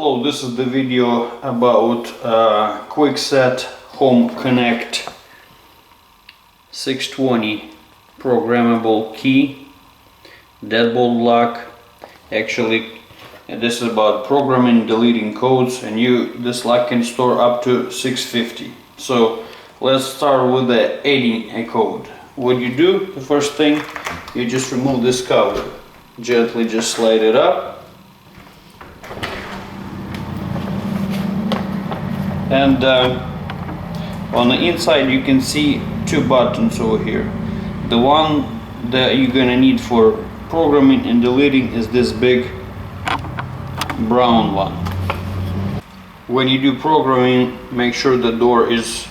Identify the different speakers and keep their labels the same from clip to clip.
Speaker 1: Hello, this is the video about Kwikset Home Connect 620 programmable key, Deadbolt lock. Actually, this is about programming, deleting codes, and this lock can store up to 650. So let's start with adding a code. What you do, the first thing, you just remove this cover. Gently just slide it up. And on the inside you can see two buttons over here. The one that you're gonna need for programming and deleting is this big brown one. When you do programming, make sure the door is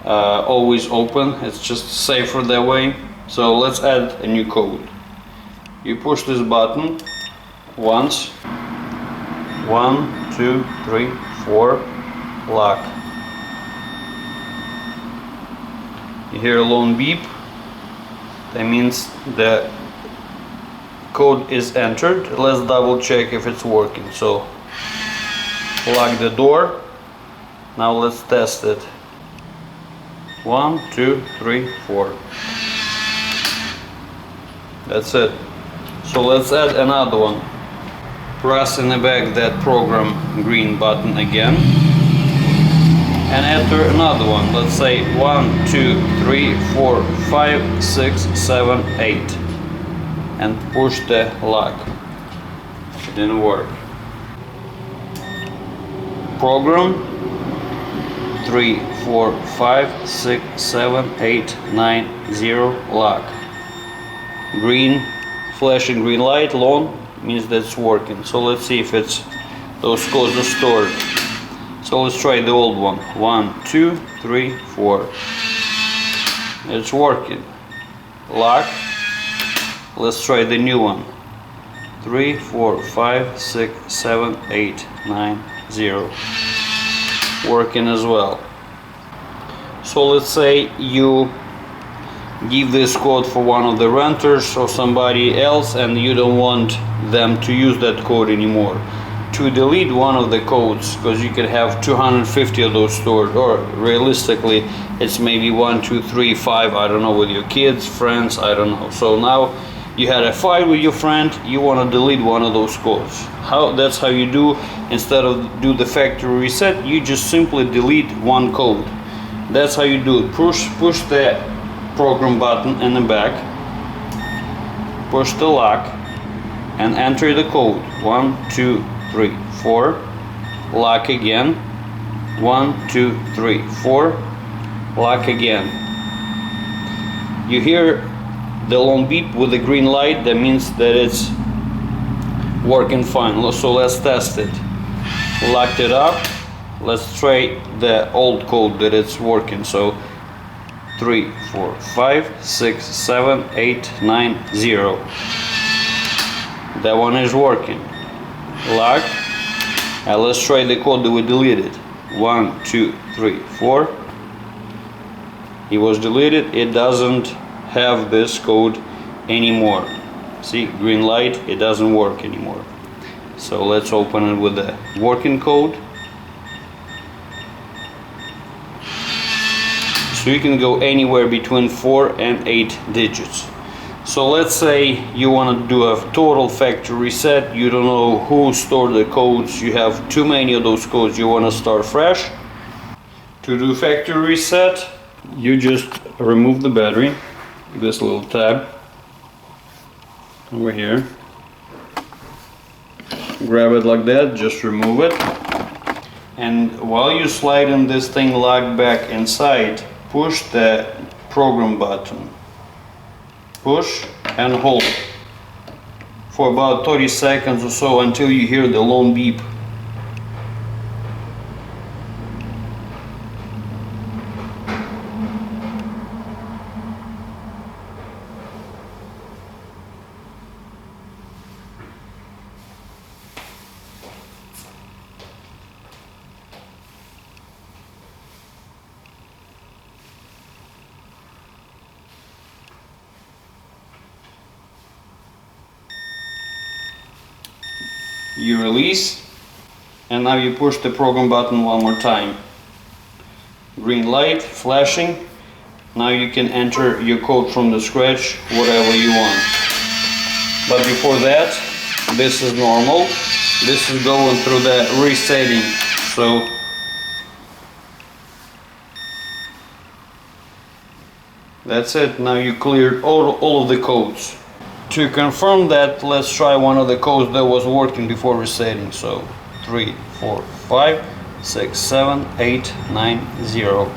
Speaker 1: always open. It's just safer that way. So let's add a new code. You push this button once. 1, 2, 3, 4. Lock. You hear a lone beep. That means the code is entered. Let's double check if it's working. So lock the door. Now let's test it. 1, 2, 3, 4. That's it. So let's add another one. Press in the back that program green button again. And enter another one. Let's say 1, 2, 3, 4, 5, 6, 7, 8. And push the lock. It didn't work. Program 3, 4, 5, 6, 7, 8, 9, 0, lock. Green, flashing green light, lone, means that it's working. So let's see if those codes are stored. So let's try the old one. 1, 2, 3, 4. It's working. Lock. Let's try the new one. 3, 4, 5, 6, 7, 8, 9, 0. Working as well. So let's say you give this code for one of the renters or somebody else and you don't want them to use that code anymore. To delete one of the codes, because you could have 250 of those stored, or realistically it's maybe 1, 2, 3, 5, I don't know, with your kids, friends, I don't know. So now you had a fight with your friend, you want to delete one of those codes. That's how you do. Instead of do the factory reset, you just simply delete one code. That's how you do it. Push the program button in the back, push the lock, and enter the code. 1, 2, 3, 4. Lock again. 1, 2, 3, 4. Lock again. You hear the long beep with the green light. That means that it's working fine. So let's test it. Locked it up. Let's try the old code that it's working. So 3, 4, 5, 6, 7, 8, 9, 0. That one is working. Lock. And let's try the code that we deleted. 1, 2, 3, 4. It was deleted. It doesn't have this code anymore. See, green light, it doesn't work anymore. So let's open it with the working code. So you can go anywhere between 4 and 8 digits. So let's say you want to do a total factory reset. You don't know who stored the codes. You have too many of those codes. You want to start fresh. To do factory reset, you just remove the battery. This little tab over here. Grab it like that. Just remove it. And while you're sliding this thing locked back inside, push the program button. Push and hold for about 30 seconds or so until you hear the lone beep. You release, And now you push the program button one more time. Green light flashing. Now you can enter your code from the scratch, whatever you want. But before that, this is normal. This is going through the resetting. So that's it. Now you cleared all of the codes. To confirm that, let's try one of the codes that was working before resetting. So 3, 4, 5, 6, 7, 8, 9, 0.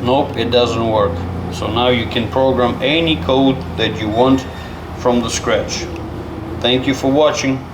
Speaker 1: Nope, it doesn't work. So now you can program any code that you want from the scratch. Thank you for watching.